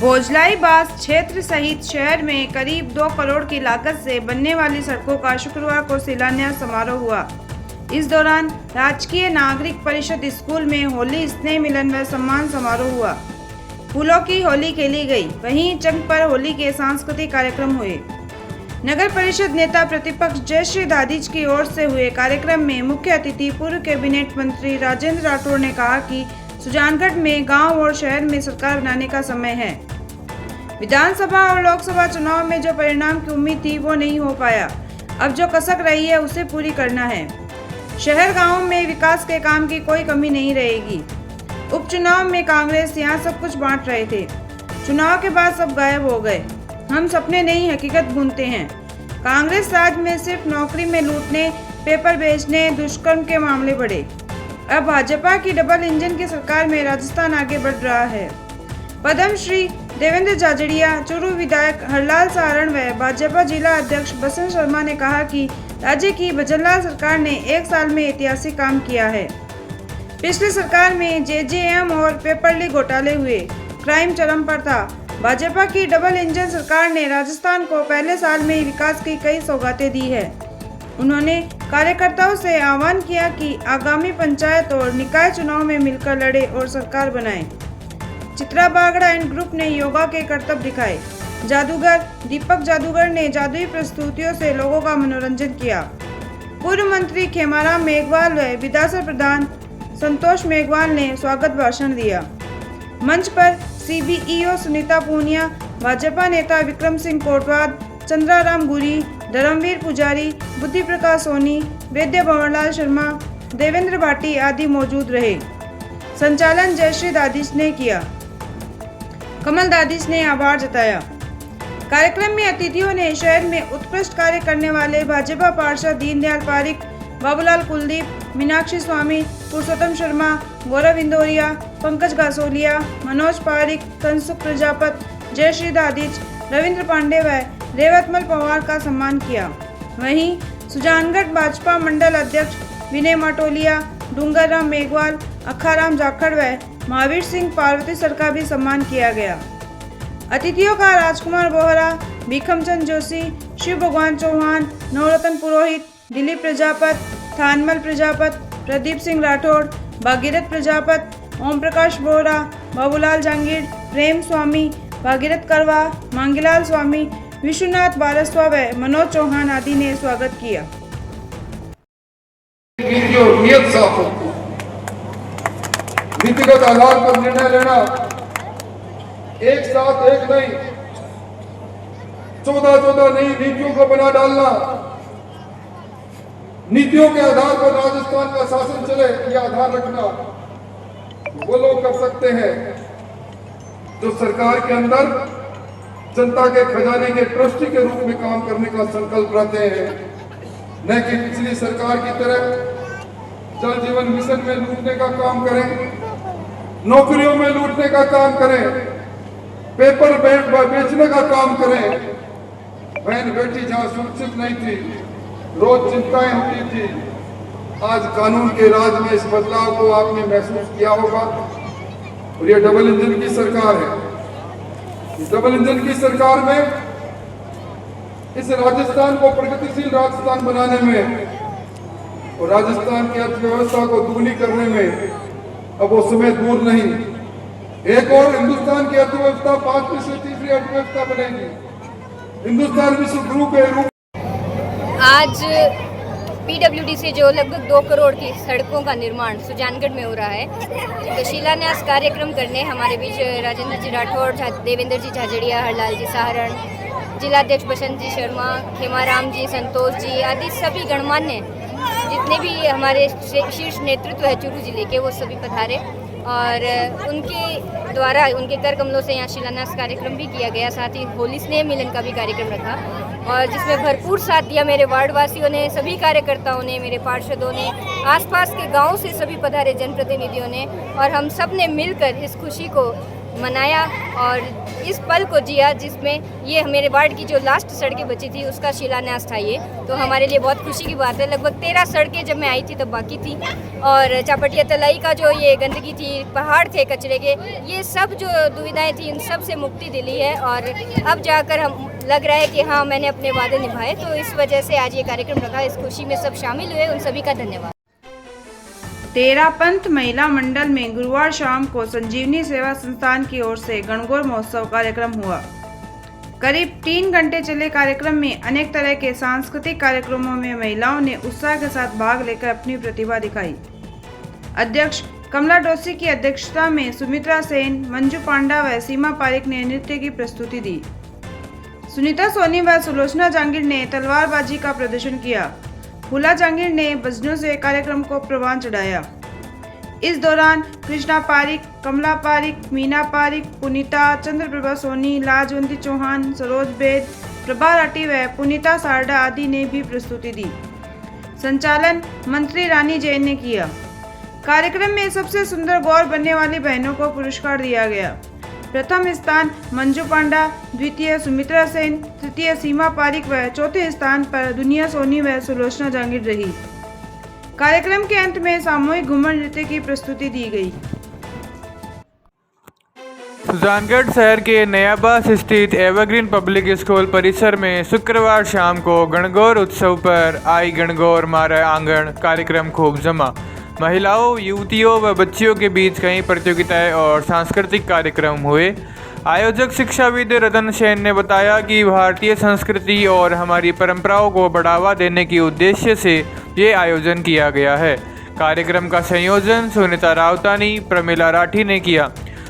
भोजलाई बास क्षेत्र सहित शहर में करीब 2 करोड़ की लागत से बनने वाली सड़कों का शुक्रवार को शिलान्यास समारोह हुआ। इस दौरान राजकीय नागरिक परिषद स्कूल में होली स्नेह मिलन व सम्मान समारोह हुआ। फूलों की होली खेली गई, वहीं चंग पर होली के सांस्कृतिक कार्यक्रम हुए। नगर परिषद नेता प्रतिपक्ष जयश्री दादीज की ओर से हुए कार्यक्रम में मुख्य अतिथि पूर्व कैबिनेट मंत्री राजेंद्र राठौड़ ने कहा कि सुजानगढ़ में गांव और शहर में सरकार बनाने का समय है। विधानसभा और लोकसभा चुनाव में जो परिणाम की उम्मीद थी वो नहीं हो पाया। अब जो कसक रही है उसे पूरी करना है। शहर गांवों में विकास के काम की कोई कमी नहीं रहेगी। उपचुनाव में कांग्रेस यहां सब कुछ बांट रहे थे, चुनाव के बाद सब गायब हो गए। हम सपने नहीं हकीकत बुनते हैं। कांग्रेस राज में सिर्फ नौकरी में लूटने, पेपर बेचने, दुष्कर्म के मामले बढ़े। अब भाजपा की डबल इंजन की सरकार में राजस्थान आगे बढ़ रहा है। पद्मश्री देवेंद्र झाझड़िया, चूरू विधायक हरलाल सारण व भाजपा जिला अध्यक्ष बसंत शर्मा ने कहा कि राज्य की भजनलाल सरकार ने 1 साल में ऐतिहासिक काम किया है। पिछली सरकार में जेजेएम और पेपर लीक घोटाले हुए, क्राइम चरम पर था। भाजपा की डबल इंजन सरकार ने राजस्थान को पहले साल में ही विकास की कई सौगातें दी है। उन्होंने कार्यकर्ताओं से आह्वान किया कि आगामी पंचायत और निकाय चुनाव में मिलकर लड़े और सरकार बनाएं। चित्रा बागड़ा एंड ग्रुप ने योगा के करतब दिखाए। जादूगर दीपक जादूगर ने जादुई प्रस्तुतियों से लोगों का मनोरंजन किया। पूर्व मंत्री खेमाराम मेघवाल व विधानसभा प्रधान संतोष मेघवाल ने स्वागत भाषण दिया। मंच पर सीबीईओ सुनीता पूनिया, भाजपा नेता विक्रम सिंह कोटवाद, चंद्राराम गुरी, धर्मवीर पुजारी, बुद्धि प्रकाश सोनी, वैद्य भंवरलाल शर्मा, देवेंद्र भाटी आदि मौजूद रहे। संचालन जयश्री दादीज ने किया। कमल दादीज ने आभार जताया। कार्यक्रम में अतिथियों ने शहर में उत्कृष्ट कार्य करने वाले भाजपा पार्षद दीनदयाल पारिक, बाबूलाल कुलदीप, मीनाक्षी स्वामी, पुरुषोत्तम शर्मा, गौरव इंदौरिया, पंकज गासोलिया, मनोज पारिक, तनसुख प्रजापत, जयश्री दादीज, रविंद्र पांडे व रेवतमल पवार का सम्मान किया। वहीं सुजानगढ़ भाजपा मंडल अध्यक्ष विनय माटोलिया, डूंगरराम मेघवाल, अखाराम जाखड़ व महावीर सिंह पार्वती सर का भी सम्मान किया गया। अतिथियों का राजकुमार बोहरा, भीखमचंद जोशी, शिव भगवान चौहान, नवरत्न पुरोहित, दिलीप प्रजापत, थानमल प्रजापत, प्रदीप सिंह राठौड़, भागीरथ प्रजापत, ओम प्रकाश बोहरा, बाबूलाल जांगीर, प्रेम स्वामी, भागीरथ करवा, मांगीलाल स्वामी, विश्वनाथ बारस्वा व मनोज चौहान आदि ने स्वागत किया। नियत साफ हो, नीतिगत आधार पर निर्णय लेना, एक साथ एक नहीं 14 नई नीतियों को बना डालना, नीतियों के आधार पर राजस्थान का शासन चले, यह आधार रखना वो लोग कर सकते हैं जो सरकार के अंदर जनता के खजाने के ट्रस्टी के रूप में काम करने का संकल्प रखते हैं, न कि पिछली सरकार की तरह जल जीवन मिशन में लूटने का काम करें, नौकरियों में लूटने का काम करें, पेपर बेचने का काम करें। बहन बेटी जहां सुरक्षित नहीं थी, रोज चिंताएं होती थी, आज कानून के राज में इस बदलाव को आपने महसूस किया होगा। और ये डबल इंजन की सरकार है। इस डबल इंजन की सरकार में इस राजस्थान को प्रगतिशील राजस्थान बनाने में और राजस्थान की अर्थव्यवस्था को दुगनी करने में अब वो समय दूर नहीं। एक और हिंदुस्तान की अर्थव्यवस्था 5 में से तीसरी अर्थव्यवस्था बनेगी। हिंदुस्तान विश्व गुरु के रूप। आज पीडब्ल्यूडी से जो लगभग 2 करोड़ की सड़कों का निर्माण सुजानगढ़ में हो रहा है, तो शिलान्यास कार्यक्रम करने हमारे बीच राजेंद्र जी राठौड़, देवेंद्र जी झाझड़िया, हरलाल जी सारण, जिलाध्यक्ष बसंत जी शर्मा, खेमाराम जी, संतोष जी आदि सभी गणमान्य जितने भी हमारे शीर्ष नेतृत्व है चूरू जिले के, वो सभी पधारे और उनके द्वारा उनके कर कमलों से यहाँ शिलान्यास कार्यक्रम भी किया गया। साथ ही होली स्नेह मिलन का भी कार्यक्रम रखा और जिसमें भरपूर साथ दिया मेरे वार्डवासियों ने, सभी कार्यकर्ताओं ने, मेरे पार्षदों ने, आसपास के गाँव से सभी पधारे जनप्रतिनिधियों ने, और हम सब ने मिलकर इस खुशी को मनाया और इस पल को जिया जिसमें ये मेरे वार्ड की जो लास्ट सड़कें बची थी उसका शिलान्यास था। ये तो हमारे लिए बहुत खुशी की बात है। लगभग 13 सड़कें जब मैं आई थी तब बाकी थी और चापटिया तलाई का जो ये गंदगी थी, पहाड़ थे कचरे के, ये सब जो दुविधाएं थी उन सब से मुक्ति दिली है और अब जाकर हम लग रहा है कि हाँ मैंने अपने वादे निभाए। तो इस वजह से आज ये कार्यक्रम रखा, इस खुशी में सब शामिल हुए, उन सभी का धन्यवाद। तेरापंथ महिला मंडल में गुरुवार शाम को संजीवनी सेवा संस्थान की ओर से गणगौर महोत्सव कार्यक्रम हुआ। करीब 3 घंटे चले कार्यक्रम में अनेक तरह के सांस्कृतिक कार्यक्रमों में महिलाओं ने उत्साह के साथ भाग लेकर अपनी प्रतिभा दिखाई। अध्यक्ष कमला डोसी की अध्यक्षता में सुमित्रा सेन, मंजू पांडा व सीमा पारिक ने नृत्य की प्रस्तुति दी। सुनीता सोनी व सुलोचना जांगीर ने तलवारबाजी का प्रदर्शन किया। फूला जांगीर ने भजनों से कार्यक्रम को प्रवान चढ़ाया। इस दौरान कृष्णा पारिक, कमला पारिक, मीना पारिक, पुनीता, चंद्रप्रभा सोनी, लाजवंती चौहान, सरोज बेद, प्रभा राठी व पुनीता सारडा आदि ने भी प्रस्तुति दी। संचालन मंत्री रानी जैन ने किया। कार्यक्रम में सबसे सुंदर गौर बनने वाली बहनों को पुरस्कार दिया गया। प्रथम स्थान मंजू पांडा, द्वितीय सुमित्रा सेन, तृतीय सीमा पारिक व चौथे स्थान पर दुनिया सोनी व सुलोचना जांगीर रही। कार्यक्रम के अंत में सामूहिक घूमर नृत्य की प्रस्तुति दी गई। सुजानगढ़ शहर के नयाबास स्थित एवरग्रीन पब्लिक स्कूल परिसर में शुक्रवार शाम को गणगौर उत्सव पर आई गणगौर मारा आंगन कार्यक्रम खूब जमा। महिलाओं, युवतियों व बच्चियों के बीच कई प्रतियोगिताएं और सांस्कृतिक कार्यक्रम हुए। आयोजक शिक्षाविद रतन सेन ने बताया कि भारतीय संस्कृति और हमारी परंपराओं को बढ़ावा देने के उद्देश्य से ये आयोजन किया गया है। कार्यक्रम का संयोजन सुनीता रावतानी, प्रमिला राठी ने किया।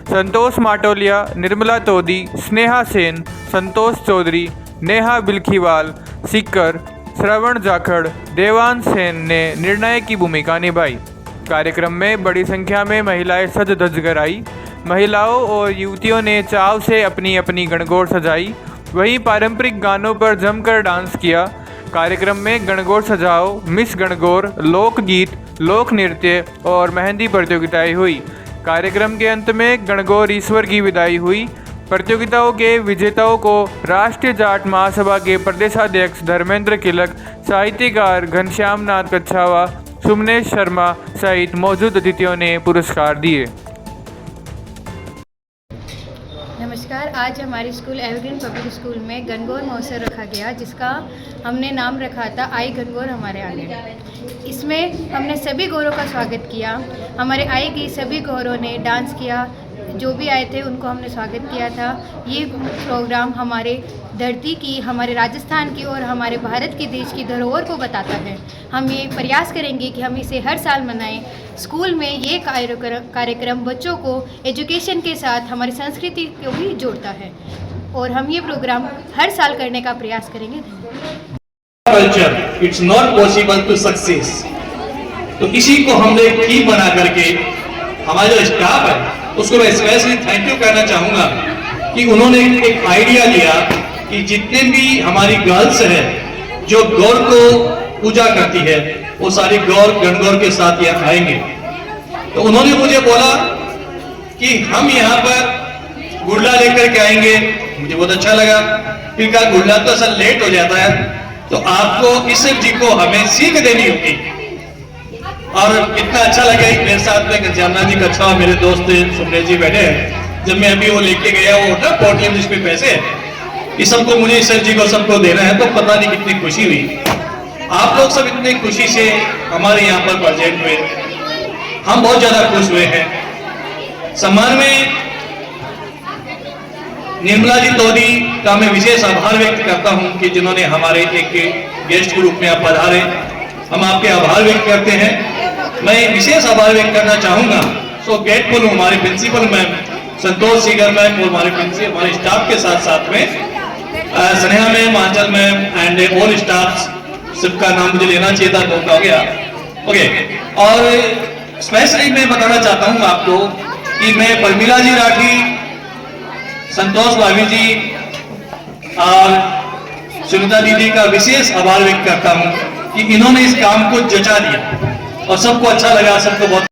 संतोष माटोलिया, निर्मला तोदी, स्नेहा सेन, संतोष चौधरी, नेहा बिलखीवाल, सिक्कर, श्रवण जाखड़, देवांश सेन ने निर्णायक की भूमिका निभाई। कार्यक्रम में बड़ी संख्या में महिलाएं सज धज कर आई। महिलाओं और युवतियों ने चाव से अपनी अपनी गणगौर सजाई, वहीं पारंपरिक गानों पर जमकर डांस किया। कार्यक्रम में गणगौर सजाओ, मिस गणगौर, लोकगीत, लोक नृत्य और मेहंदी प्रतियोगिताएं हुई। कार्यक्रम के अंत में गणगौर ईश्वर की विदाई हुई। प्रतियोगिताओं के विजेताओं को राष्ट्रीय जाट महासभा के प्रदेशाध्यक्ष धर्मेंद्र किलक, साहित्यकार घनश्याम नाथ कच्छावा, सुमनेश शर्मा सहित मौजूद अतिथियों ने पुरस्कार दिए। नमस्कार। आज हमारे स्कूल एवरग्रीन पब्लिक स्कूल में गणगौर महोत्सव रखा गया, जिसका हमने नाम रखा था आई गणगौर हमारे आंगन। इसमें हमने सभी गौरों का स्वागत किया। हमारे आई की सभी गौरों ने डांस किया, जो भी आए थे उनको हमने स्वागत किया था। ये प्रोग्राम हमारे धरती की, हमारे राजस्थान की और हमारे भारत की देश की धरोहर को बताता है। हम ये प्रयास करेंगे कि हम इसे हर साल मनाएं। स्कूल में ये कार्यक्रम बच्चों को एजुकेशन के साथ हमारी संस्कृति को भी जोड़ता है और हम ये प्रोग्राम हर साल करने का प्रयास करेंगे। Culture it's not possible to success. तो इसी को हमने थीम बना करके हमारा जो स्टाफ है उसको मैं स्पेशली थैंक यू कहना चाहूंगा कि उन्होंने एक आइडिया दिया कि जितने भी हमारी गर्ल्स हैं जो गौर को पूजा करती है वो सारी गौर गणगौर के साथ यहाँ आएंगे। तो उन्होंने मुझे बोला कि हम यहाँ पर गुड़ला लेकर के आएंगे। मुझे बहुत अच्छा लगा। फिर कहा गुड़ला तो असल लेट हो जाता है, तो आपको इस जी को हमें सीख देनी होगी। और कितना अच्छा लगा मेरे साथ में घनश्यामनाथ जी कच्छा मेरे दोस्त सुमनेश जी बैठे हैं। जब मैं अभी वो लेके गया वो ना पोर्टियम जिस पे पैसे इस सबको मुझे ईश्वर जी को सबको देना है, तो पता नहीं कितनी खुशी हुई। आप लोग सब इतनी खुशी से हमारे यहाँ पर प्रेजेंट हुए, हम बहुत ज्यादा खुश हुए हैं। सम्मान में निर्मला जी तोदी का मैं विशेष आभार व्यक्त करता हूं कि जिन्होंने हमारे एक गेस्ट के रूप में आप पधारे। हम आपके आभार व्यक्त करते हैं। मैं विशेष आभार व्यक्त करना चाहूंगा, सो ग्रेटफुल हूं हमारे principal ma'am Santosh Seegar ma'am और हमारे स्टाफ के साथ साथ में Sneha ma'am, Aanchal ma'am and all staff. सबका नाम मुझे लेना चाहिए था, धोखा हो गया। ओके, और स्पेशली मैं बताना चाहता हूं आपको कि मैं प्रमिला जी राठी, संतोष भाभी जी और सुनीता दीदी का विशेष आभार व्यक्त करता हूं कि इन्होंने इस काम को जचा दिया और सबको अच्छा लगा, सबको बहुत